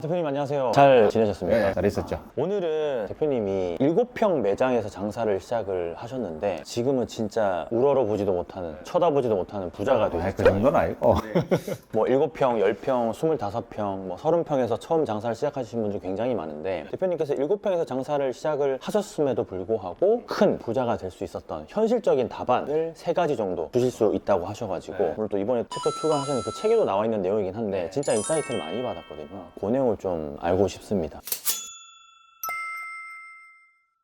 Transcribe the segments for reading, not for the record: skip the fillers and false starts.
대표님 안녕하세요. 잘 지내셨습니까? 네, 잘했었죠. 오늘은 대표님이 7평 매장에서 장사를 시작을 하셨는데 지금은 진짜 우러러보지도 못하는, 쳐다보지도 못하는 부자가 그 되셨어요. 정도는 아니고. 뭐 7평, 10평, 25평, 뭐 30평에서 처음 장사를 시작하신 분들 굉장히 많은데 대표님께서 7평에서 장사를 시작을 하셨음에도 불구하고 큰 부자가 될 수 있었던 현실적인 답안을 3가지 정도 주실 수 있다고 하셔가지고 오늘 또 이번에 챕터 출간하셨는 그 책에도 나와 있는 내용이긴 한데 진짜 인사이트를 많이 받았거든요. 그 내용을 좀 알고 싶습니다.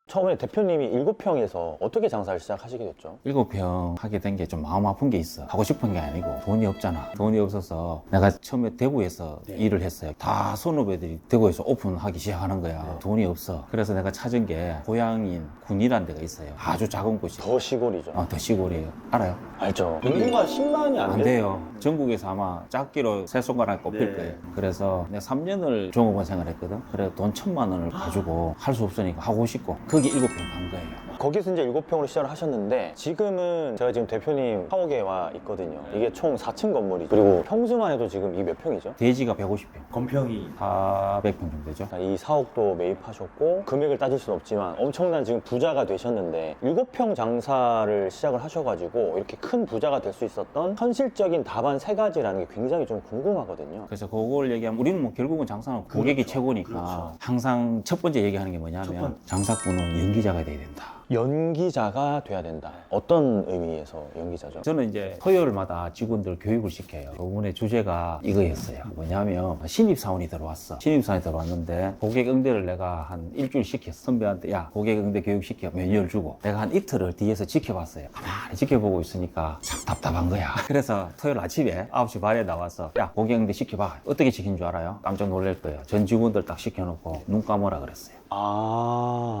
처음에 대표님이 7평에서 어떻게 장사를 시작하시게 됐죠? 7평 하게 된 게 좀 마음 아픈 게 있어. 하고 싶은 게 아니고 돈이 없잖아. 돈이 없어서 내가 처음에 대구에서 일을 했어요. 다 선후배들이 대구에서 오픈하기 시작하는 거야. 돈이 없어. 그래서 내가 찾은 게 고향인 군이라는 데가 있어요. 아주 작은 곳이. 더 시골이죠. 더 시골이에요. 알아요? 알죠. 인구가 10만이 안 돼요. 전국에서 아마 작기로 세 손가락 꼽힐 거예요. 그래서 내가 3년을 종업원 생활했거든. 그래 돈 1,000만 원을 가지고 할 수 없으니까 하고 싶고 거기 7평 간 거예요. 거기서 이제 7평으로 시작을 하셨는데 지금은 제가 지금 대표님 사옥에 와 있거든요. 이게 총 4층 건물이죠. 그리고 평수만 해도 지금 이게 몇 평이죠? 대지가 150평, 건평이 400평 정도 되죠. 이 사옥도 매입하셨고 금액을 따질 수는 없지만 엄청난 지금 부자가 되셨는데 7평 장사를 시작을 하셔가지고 이렇게 큰 부자가 될 수 있었던 현실적인 답안 3가지라는 게 굉장히 좀 궁금하거든요. 그래서 그걸 얘기하면 우리는 뭐 결국은 장사는 고객이 최고니까 그렇죠. 항상 첫 번째 얘기하는 게 뭐냐면 장사꾼은 연기자가 돼야 된다. 연기자가 돼야 된다. 어떤 의미에서 연기자죠? 저는 이제 토요일마다 직원들 교육을 시켜요. 이번에 주제가 이거였어요. 뭐냐면 신입사원이 들어왔어. 신입사원이 들어왔는데 고객 응대를 내가 한 일주일 시켰어. 선배한테 야 고객 응대 교육 시켜. 매뉴얼 주고 내가 한 이틀을 뒤에서 지켜봤어요. 가만히 지켜보고 있으니까 참 답답한 거야. 그래서 토요일 아침에 9시 반에 나와서 야 고객 응대 시켜봐. 어떻게 시킨 줄 알아요? 깜짝 놀랄 거예요. 전 직원들 딱 시켜놓고 눈 감으라 그랬어요.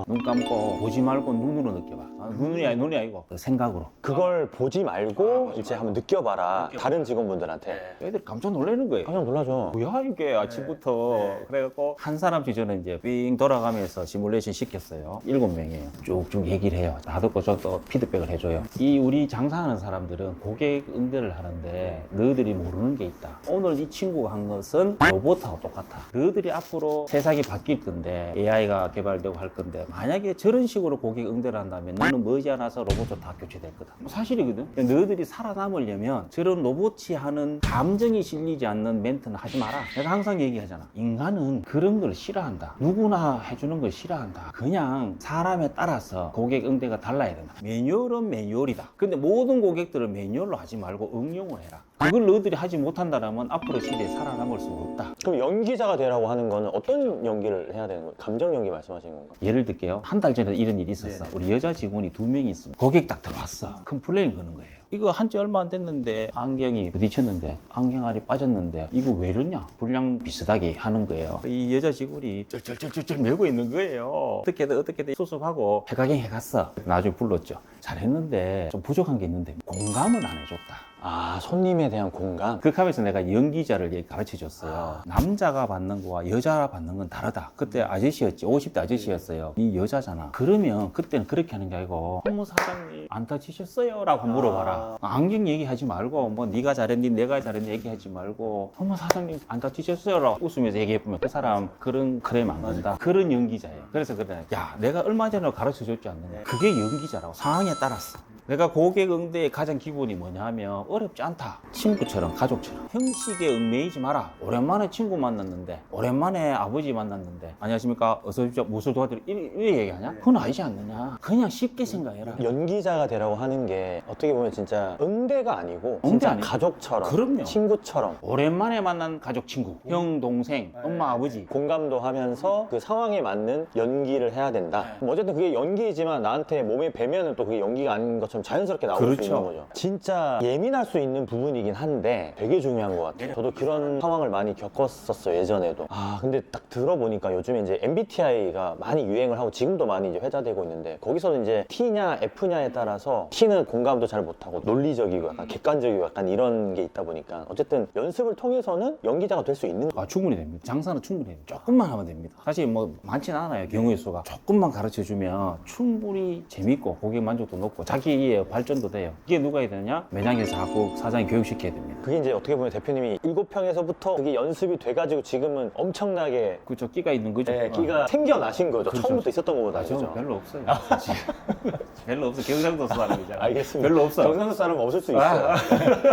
눈 감고 보지 말고 눈으로 느껴봐. 눈이 아니고 그 생각으로. 그걸 보지 말고 이제 한번 느껴봐라. 다른 직원분들한테. 애들이 깜짝 놀라는 거예요. 깜짝 놀라죠. 뭐야 이게 아침부터. 그래갖고 한 사람씩 저는 이제 삥 돌아가면서 시뮬레이션 시켰어요. 7명이에요. 쭉쭉 얘기를 해요. 다 듣고 저도 피드백을 해줘요. 이 우리 장사하는 사람들은 고객 응대를 하는데 너희들이 모르는 게 있다. 오늘 이 친구가 한 것은 로봇하고 똑같아. 너희들이 앞으로 세상이 바뀔 건데 AI가 개발되고 할 건데 만약에 저런 식으로 고객 응대를 한다면 너는 머지않아서 로봇도 다 교체될 거다. 사실이거든. 너희들이 살아남으려면 저런 로봇이 하는 감정이 실리지 않는 멘트는 하지 마라. 내가 항상 얘기하잖아. 인간은 그런 걸 싫어한다. 누구나 해주는 걸 싫어한다. 그냥 사람에 따라서 고객 응대가 달라야 된다. 매뉴얼은 매뉴얼이다. 근데 모든 고객들을 매뉴얼로 하지 말고 응용을 해라. 그걸 너희들이 하지 못한다면 앞으로 시대에 살아남을 수 없다. 그럼 연기자가 되라고 하는 거는 어떤 연기를 해야 되는 거예요? 감정 연기 말씀하시는 건가요? 예를 들게요. 한 달 전에 이런 일이 있었어. 우리 여자 직원이 2명이 있습니다. 고객 딱 들어왔어. 컴플레인 거는 거예요. 이거 한지 얼마 안 됐는데 안경이 부딪혔는데 안경알이 빠졌는데 이거 왜 이러냐? 불량 비슷하게 하는 거예요. 이 여자 직원이 쩔쩔쩔쩔 메고 있는 거예요. 어떻게든 수습하고 해가긴 해갔어. 나중에 불렀죠. 잘했는데 좀 부족한 게 있는데 공감은 안 해줬다. 손님에 대한 공감? 그 컵에서 내가 연기자를 가르쳐 줬어요. 남자가 받는 거와 여자가 받는 건 다르다. 그때 아저씨였지. 50대 아저씨였어요. 이 여자잖아. 그러면 그때는 그렇게 하는 게 아니고 어머 사장님 안 다치셨어요? 라고 물어봐라. 안경 얘기하지 말고 뭐 네가 잘했니 내가 잘했니 얘기하지 말고 어머 사장님 안 다치셨어요? 라고 웃으면서 얘기해보면 그 사람 그런 크레임 안 건다. 그런 연기자예요. 그래서 그래. 야 내가 얼마 전에 가르쳐 줬지 않느냐. 그게 연기자라고. 상황에 따랐어. 내가 고객 응대의 가장 기본이 뭐냐 하면 어렵지 않다. 친구처럼 가족처럼 형식에 얽매이지 마라. 오랜만에 친구 만났는데 오랜만에 아버지 만났는데 안녕하십니까 어서 오십시오 무엇을 도와드려 이렇게 얘기하냐? 그건 아니지 않느냐. 그냥 쉽게 생각해라. 연기자가 되라고 하는 게 어떻게 보면 진짜 응대가 아니고 응대 진짜 아니고. 가족처럼 그럼요. 친구처럼 오랜만에 만난 가족 친구 형 동생 엄마 아버지 공감도 하면서 그 상황에 맞는 연기를 해야 된다. 그럼 어쨌든 그게 연기이지만 나한테 몸에 배면은 또 그게 연기가 아닌 것처럼 자연스럽게 나올 수 그렇죠. 있는 거죠. 진짜 예민할 수 있는 부분이긴 한데 되게 중요한 것 같아요. 저도 그런 상황을 많이 겪었었어요, 예전에도. 근데 딱 들어보니까 요즘에 이제 MBTI가 많이 유행을 하고 지금도 많이 이제 회자되고 있는데 거기서는 이제 T냐 F냐에 따라서 T는 공감도 잘 못하고 논리적이고 약간 객관적이고 약간 이런 게 있다 보니까 어쨌든 연습을 통해서는 연기자가 될 수 있는 거예요. 충분히 됩니다. 장사는 충분히 됩니다. 조금만 하면 됩니다. 사실 뭐 많지는 않아요. 경우의 수가 조금만 가르쳐 주면 충분히 재밌고 고객 만족도 높고 자기 사이에 발전도 돼요. 이게 누가 해야 되느냐? 매장에서 자꾸 사장이 교육시켜야 됩니다. 그게 이제 어떻게 보면 대표님이 7평에서부터 그게 연습이 돼가지고 지금은 엄청나게 그렇죠. 끼가 있는 거죠. 네, 끼가 생겨나신 거죠. 그렇죠. 처음부터 있었던 것보다. 저 그죠? 별로 없어요. 별로 없어. 경상도 사람이잖아. 알겠습니다. 별로 없어. 경상도 사람은 없을 수 있어요.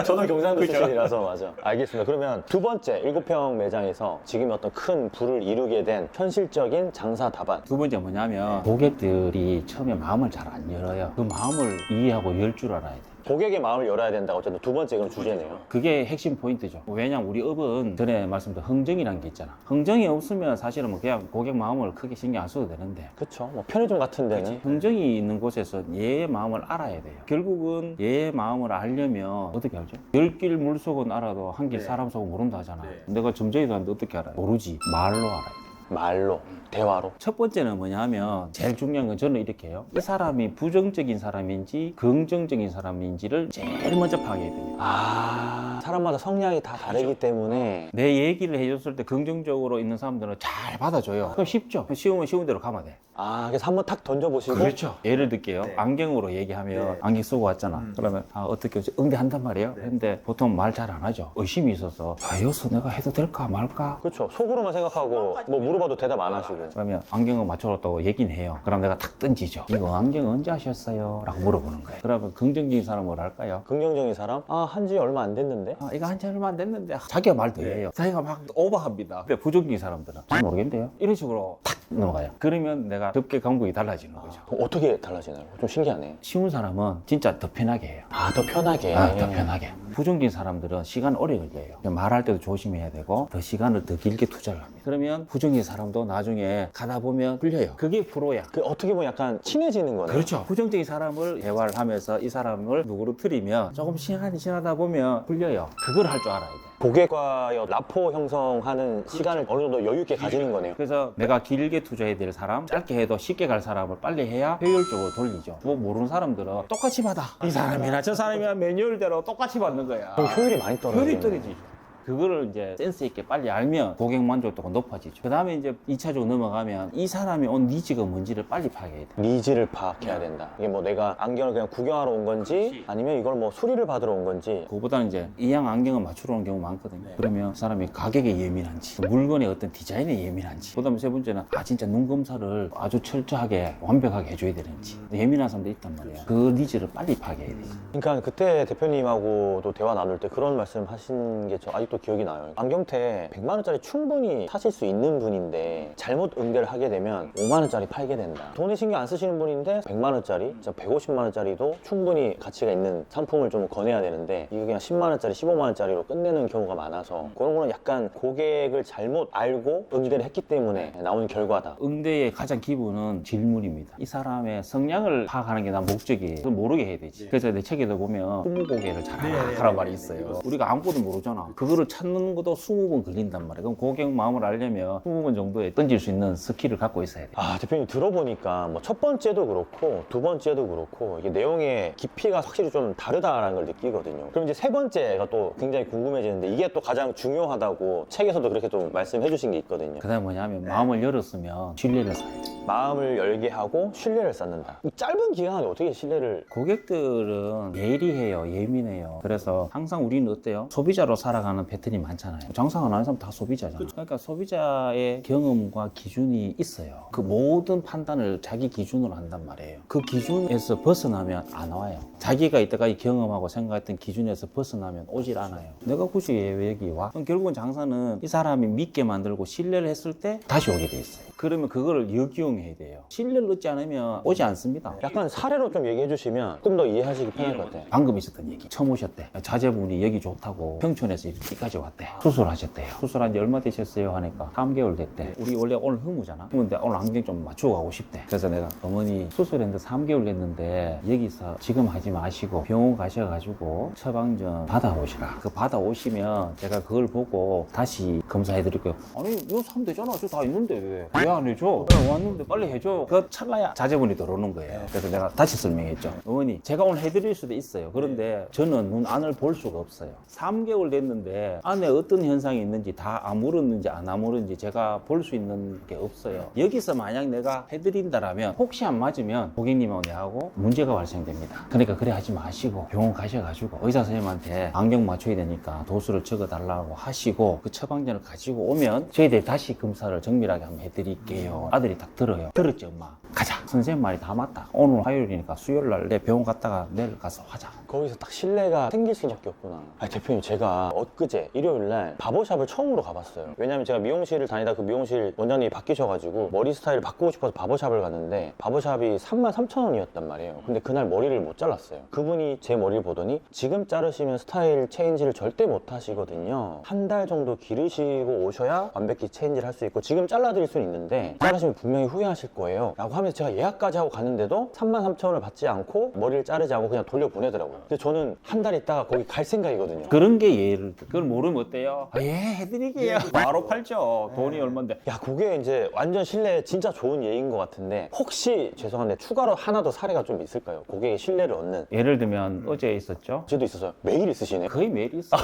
저도 경상도 출신이라서 맞아. 알겠습니다. 그러면 두 번째 7평 매장에서 지금 어떤 큰 부를 이루게 된 현실적인 장사 답안. 두 번째 뭐냐면 고객들이 처음에 마음을 잘 안 열어요. 그 마음을 이해하고 열 줄 알아야 돼. 고객의 마음을 열어야 된다. 어쨌든 두 번째 그런 주제네요. 그게 핵심 포인트죠. 왜냐면 우리 업은 전에 말씀드린 흥정이라는 게 있잖아. 흥정이 없으면 사실은 뭐 그냥 고객 마음을 크게 신경 안 써도 되는데 그렇죠. 뭐 편의점 같은 데는 흥정이 있는 곳에서 얘의 마음을 알아야 돼요. 결국은 얘의 마음을 알려면 어떻게 알죠? 10길 물속은 알아도 한 길 사람 속은 모른다 하잖아. 내가 점쟁이도 하는데 어떻게 알아요? 모르지. 말로 알아야 돼. 말로, 대화로. 첫 번째는 뭐냐면 제일 중요한 건 저는 이렇게 해요. 이 사람이 부정적인 사람인지 긍정적인 사람인지를 제일 먼저 파악해야 됩니다. 아, 사람마다 성향이 다 다르기 때문에 내 얘기를 해줬을 때 긍정적으로 있는 사람들은 잘 받아줘요. 그럼 쉽죠. 쉬우면 쉬운 대로 가면 돼. 아, 그래서 한번 탁 던져보시고 그렇죠. 예를 들게요. 안경으로 얘기하면 안경 쓰고 왔잖아. 그러면 어떻게 응대한단 말이에요. 근데 보통 말 잘 안 하죠. 의심이 있어서 여기서 내가 해도 될까 말까? 그렇죠. 속으로만 생각하고 뭐 물어봐도 대답 안 하시고. 그러면 안경을 맞춰줬다고 얘기는 해요. 그럼 내가 탁 던지죠. 이거 안경 언제 하셨어요? 라고 물어보는 거예요. 그러면 긍정적인 사람은 뭘 할까요? 긍정적인 사람? 아, 한지 얼마 안 됐는데? 이거 한지 얼마 안 됐는데 자기가 말 더 해요. 자기가 막 오버합니다. 근데 부정적인 사람들은 잘 모르겠는데요? 이런 식으로 탁 넘어가요. 그러면 내가 접근 강국이 달라지는 거죠. 그럼 어떻게 달라지나요? 좀 신기하네. 쉬운 사람은 진짜 더 편하게 해요. 아, 더 편하게. 더 편하게. 부정적인 사람들은 시간 오래 걸려요. 말할 때도 조심해야 되고 더 시간을 더 길게 투자를 합니다. 그러면 부정적인 사람도 나중에 가다 보면 풀려요. 그게 프로야. 그 어떻게 보면 약간 친해지는 거네요. 그렇죠. 부정적인 사람을 대화를 하면서 이 사람을 누구로 틀이면 조금 시간이 지나다 보면 풀려요. 그걸 할 줄 알아야 돼. 고객과의 라포 형성하는 시간을 어느 정도 여유 있게 가지는 거네요. 그래서 내가 길게 투자해야 될 사람, 짧게 해도 쉽게 갈 사람을 빨리 해야 효율적으로 돌리죠. 뭐 모르는 사람들은 똑같이 받아. 이 사람이나 저 사람이나 매뉴얼대로 똑같이 받는 거야. 그럼 효율이 많이 떨어져요. 효율이 떨어지죠. 그거를 이제 센스 있게 빨리 알면 고객 만족도가 높아지죠. 그 다음에 이제 2차적으로 넘어가면 이 사람이 온 니즈가 뭔지를 빨리 파악해야 돼. 니즈를 파악해야 된다. 이게 뭐 내가 안경을 그냥 구경하러 온 건지 아니면 이걸 뭐 수리를 받으러 온 건지. 그거보다는 이제 이양 안경을 맞추러 오는 경우 많거든요. 그러면 사람이 가격에 예민한지, 물건의 어떤 디자인에 예민한지, 그다음에 세 번째는 진짜 눈 검사를 아주 철저하게 완벽하게 해줘야 되는지 예민한 사람도 있단 말이야. 그 니즈를 빨리 파악해야 되지. 그러니까 그때 대표님하고도 대화 나눌 때 그런 말씀 하신 게 저 아직도 기억이 나요. 안경테 100만 원짜리 충분히 사실 수 있는 분인데 잘못 응대를 하게 되면 5만 원짜리 팔게 된다. 돈에 신경 안 쓰시는 분인데 100만 원짜리, 150만 원짜리도 충분히 가치가 있는 상품을 좀 권해야 되는데 이거 그냥 10만 원짜리, 15만 원짜리로 끝내는 경우가 많아서 그런 거는 약간 고객을 잘못 알고 응대를 했기 때문에 나오는 결과다. 응대의 가장 기본은 질문입니다. 이 사람의 성향을 파악하는 게 난 목적이에요. 그걸 모르게 해야 되지. 그래서 내 책에도 보면 스무고개를 잘 하라는 말이 있어요. 우리가 아무것도 모르잖아. 그거를 찾는 것도 20번 걸린단 말이에요. 그럼 고객 마음을 알려면 20번 정도에 던질 수 있는 스킬을 갖고 있어야 돼. 대표님 들어보니까 뭐 첫 번째도 그렇고 두 번째도 그렇고 이게 내용의 깊이가 확실히 좀 다르다라는 걸 느끼거든요. 그럼 이제 세 번째가 또 굉장히 궁금해지는데 이게 또 가장 중요하다고 책에서도 그렇게 좀 말씀해 주신 게 있거든요. 그 다음에 뭐냐면 마음을 열었으면 신뢰를 쌓아야 돼. 마음을 열게 하고 신뢰를 쌓는다. 이 짧은 기간 안에 어떻게 신뢰를 고객들은 예리해요, 예민해요. 그래서 항상 우리는 어때요? 소비자로 살아가는 패턴이 많잖아요. 장사 안 하는 사람 다 소비자잖아. 그러니까 소비자의 경험과 기준이 있어요. 그 모든 판단을 자기 기준으로 한단 말이에요. 그 기준에서 벗어나면 안 와요. 자기가 이때까지 경험하고 생각했던 기준에서 벗어나면 오질 않아요. 내가 굳이 왜 여기 와? 그럼 결국은 장사는 이 사람이 믿게 만들고 신뢰를 했을 때 다시 오게 돼 있어요. 그러면 그거를 역이용해야 돼요. 신뢰를 얻지 않으면 오지 않습니다. 약간 사례로 좀 얘기해 주시면 조금 더 이해하시기 편할 것 같아요. 방금 있었던 얘기. 처음 오셨대. 자제분이 여기 좋다고 평촌에서 여기까지 왔대. 수술하셨대요. 수술한 지 얼마 되셨어요? 하니까 3개월 됐대. 우리 원래 오늘 휴무잖아. 근데 오늘 안경 좀 맞추고 가고 싶대. 그래서 내가 어머니 수술했는데 3개월 됐는데 여기서 지금 하지 마시고 병원 가셔가지고 처방전 받아오시라. 그 받아오시면 제가 그걸 보고 다시 검사해 드릴게요. 아니 이거 사면 되잖아. 저 다 있는데 왜 안 해줘? 왔는데 빨리 해줘. 그 찰나야 자제분이 들어오는 거예요. 그래서 내가 다시 설명했죠. 어머니 제가 오늘 해드릴 수도 있어요. 그런데 저는 눈 안을 볼 수가 없어요. 3개월 됐는데 근데 안에 어떤 현상이 있는지 다 아물었는지 안 아물었는지 제가 볼 수 있는 게 없어요. 여기서 만약 내가 해드린다라면 혹시 안 맞으면 고객님하고 내하고 문제가 발생됩니다. 그러니까 그래 하지 마시고 병원 가셔가지고 의사 선생님한테 안경 맞춰야 되니까 도수를 적어달라고 하시고 그 처방전을 가지고 오면 저희들이 다시 검사를 정밀하게 한번 해드릴게요. 아들이 딱 들어요. 들었지 엄마? 가자. 선생님 말이 다 맞다. 오늘 화요일이니까 수요일날 내 병원 갔다가 내일 가서 하자. 거기서 딱 신뢰가 생길 수밖에 없구나. 아니, 대표님 제가 엊그제 일요일날 바버샵을 처음으로 가봤어요. 왜냐면 제가 미용실을 다니다 그 미용실 원장님이 바뀌셔가지고 머리 스타일을 바꾸고 싶어서 바버샵을 갔는데 바버샵이 33,000원이었단 말이에요. 근데 그날 머리를 못 잘랐어요. 그분이 제 머리를 보더니 지금 자르시면 스타일 체인지를 절대 못 하시거든요. 한 달 정도 기르시고 오셔야 완벽히 체인지를 할 수 있고 지금 잘라드릴 수는 있는데 자르시면 분명히 후회하실 거예요 라고 하면서 제가 예약까지 하고 갔는데도 33,000원을 받지 않고 머리를 자르지 않고 그냥 돌려보내더라고요. 근데 저는 한 달 있다가 거기 갈 생각이거든요. 그런 게 예를 들어. 그걸 모르면 어때요? 아, 예, 해드릴게요. 바로 팔죠. 돈이 얼만데. 야, 그게 이제 완전 신뢰 진짜 좋은 예인 것 같은데 혹시 죄송한데 추가로 하나 더 사례가 좀 있을까요? 고객의 신뢰를 얻는. 예를 들면 어제 있었죠? 제도 있었어요. 매일 있으시네. 거의 매일 있어요.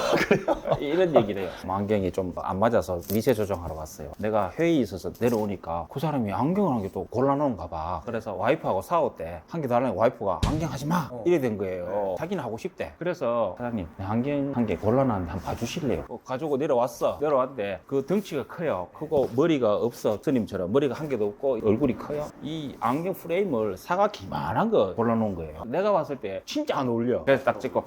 이런 얘기를 해요. 안경이 좀 안 맞아서 미세 조정하러 왔어요. 내가 회의 있어서 내려오니까 그 사람이 안경을 한 개 또 골라놓은가 봐. 그래서 와이프하고 싸웠대. 한 개 달라니 와이프가 안경 하지 마! 이래 된 거예요. 자기는 하고 싶대. 그래서 사장님 안경 한 개 골라놨는데 한번 봐주실래요? 가지고 내려왔는데 그 덩치가 커요. 크고 머리가 없어. 스님처럼 머리가 한 개도 없고 얼굴이 커요. 이 안경 프레임을 사각히 이만한 거 골라놓은 거예요. 내가 봤을 때 진짜 안 어울려. 그래서 딱 찍고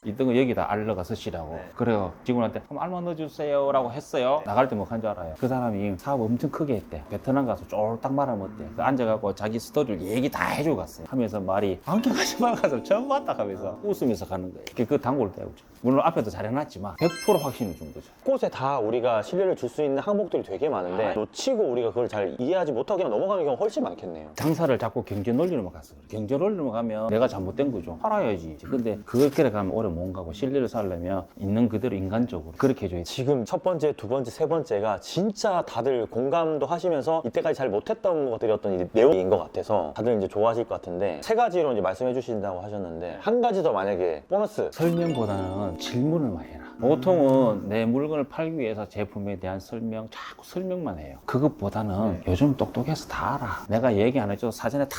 이등은 여기다 알러가 쓰시라고. 그래요. 직원한테 그럼 알마 넣어주세요 라고 했어요. 나갈 때 뭐 한 줄 알아요? 그 사람이 사업 엄청 크게 했대. 베트남 가서 쫄딱 말아먹대. 앉아갖고 자기 스토리를 얘기 다 해주고 갔어요. 하면서 말이 안경 하지 말아서 처음 봤다 하면서 웃으면서 가는 거예요. 그 단골 때우죠. 물론 앞에도 잘 해놨지만 100% 확신을 준 거죠. 곳에 다 우리가 신뢰를 줄 수 있는 항목들이 되게 많은데 놓치고 우리가 그걸 잘 이해하지 못하고 그냥 넘어가는 경우가 훨씬 많겠네요. 장사를 자꾸 경제 논리로만 갔어. 경제 논리로만 가면 내가 잘못된 거죠. 팔아야지. 근데 그렇게 가면 오래 못 가고 신뢰를 쌓으려면 있는 그대로 인간적으로 그렇게 해줘야지. 지금 첫 번째, 두 번째, 세 번째가 진짜 다들 공감도 하시면서 이때까지 잘 못했던 것들이 어떤 이 내용인 것 같아서 다들 이제 좋아하실 것 같은데 세 가지로 이제 말씀해 주신다고 하셨는데 한 가지 더 만약에 보너스. 설명보다는 질문을 많이 해라. 보통은 내 물건을 팔기 위해서 제품에 대한 설명 자꾸 설명만 해요. 그것보다는 요즘 똑똑해서 다 알아. 내가 얘기 안 해줘도 사전에 다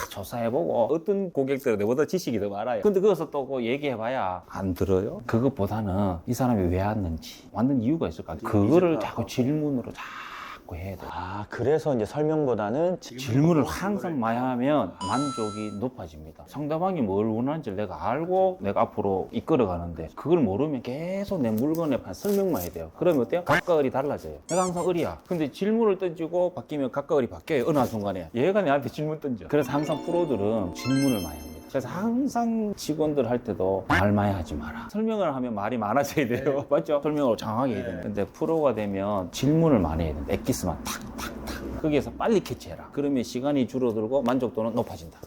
조사해보고 어떤 고객들은 내보다 지식이 더 많아요. 근데 그것을 또 얘기해봐야 안 들어요. 그것보다는 이 사람이 왜 왔는지 왔는 이유가 있을 것 같아요. 그거를 자꾸 질문으로 자꾸 해야 돼. 아, 그래서 이제 설명보다는 질문을 항상 많이 하면 만족이 높아집니다. 상대방이 뭘 원하는지 내가 알고 내가 앞으로 이끌어가는데 그걸 모르면 계속 내 물건에 설명만 해야 돼요. 그러면 어때요? 각각 을이 달라져요. 내가 항상 을이야. 근데 질문을 던지고 바뀌면 각각 을이 바뀌어요. 어느 한순간에. 얘가 내한테 질문 던져. 그래서 항상 프로들은 질문을 많이 합니다. 그래서 항상 직원들 할 때도 말 많이 하지 마라. 설명을 하면 말이 많아져야 돼요. 맞죠? 설명을 장하게 해야 돼요. 근데 프로가 되면 질문을 많이 해야 돼요. 엑기스만 탁탁탁. 거기에서 빨리 캐치해라. 그러면 시간이 줄어들고 만족도는 높아진다.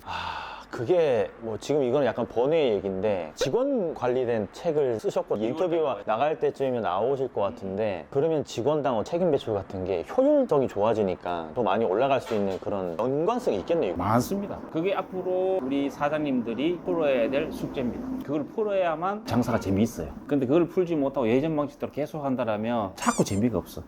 그게 뭐 지금 이거는 약간 번외의 얘기인데 직원 관리된 책을 쓰셨고 인터뷰가 나갈 때쯤이면 나오실 것 같은데 그러면 직원당 책임 배출 같은 게 효율성이 좋아지니까 더 많이 올라갈 수 있는 그런 연관성이 있겠네요. 많습니다. 그게 앞으로 우리 사장님들이 풀어야 될 숙제입니다. 그걸 풀어야만 장사가 재미있어요. 근데 그걸 풀지 못하고 예전 방식대로 계속 한다면 자꾸 재미가 없어.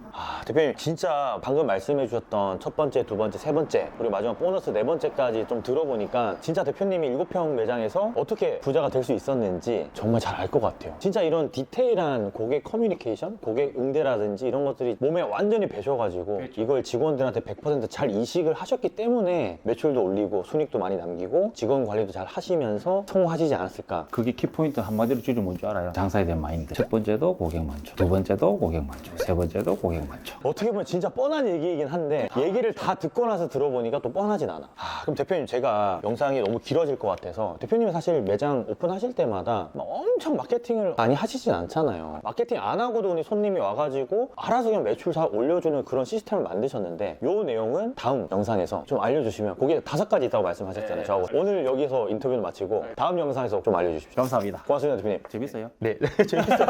대표님 진짜 방금 말씀해 주셨던 첫 번째, 두 번째, 세 번째 그리고 마지막 보너스 네 번째까지 좀 들어보니까 진짜 대표님이 7평 매장에서 어떻게 부자가 될 수 있었는지 정말 잘 알 것 같아요. 진짜 이런 디테일한 고객 커뮤니케이션, 고객 응대라든지 이런 것들이 몸에 완전히 배셔가지고 그렇죠. 이걸 직원들한테 100% 이식을 하셨기 때문에 매출도 올리고 순익도 많이 남기고 직원 관리도 잘 하시면서 성공하시지 않았을까. 그게 키포인트 한마디로 줄이면 뭔지 알아요? 장사에 대한 마인드. 첫 번째도 고객 만족, 두 번째도 고객 만족, 세 번째도 고객 만족. 어떻게 보면 진짜 뻔한 얘기이긴 한데 얘기를 다 듣고 나서 들어보니까 또 뻔하진 않아. 그럼 대표님 제가 영상이 너무 길어질 것 같아서 대표님은 사실 매장 오픈하실 때마다 막 엄청 마케팅을 많이 하시진 않잖아요. 마케팅 안 하고도 우리 손님이 와가지고 알아서 그냥 매출 잘 올려주는 그런 시스템을 만드셨는데 요 내용은 다음 영상에서 좀 알려주시면 거기에 5가지 있다고 말씀하셨잖아요. 저하고 오늘 여기서 인터뷰를 마치고 다음 영상에서 좀 알려주십시오. 감사합니다. 고맙습니다 대표님. 재밌어요? 네 재밌어요.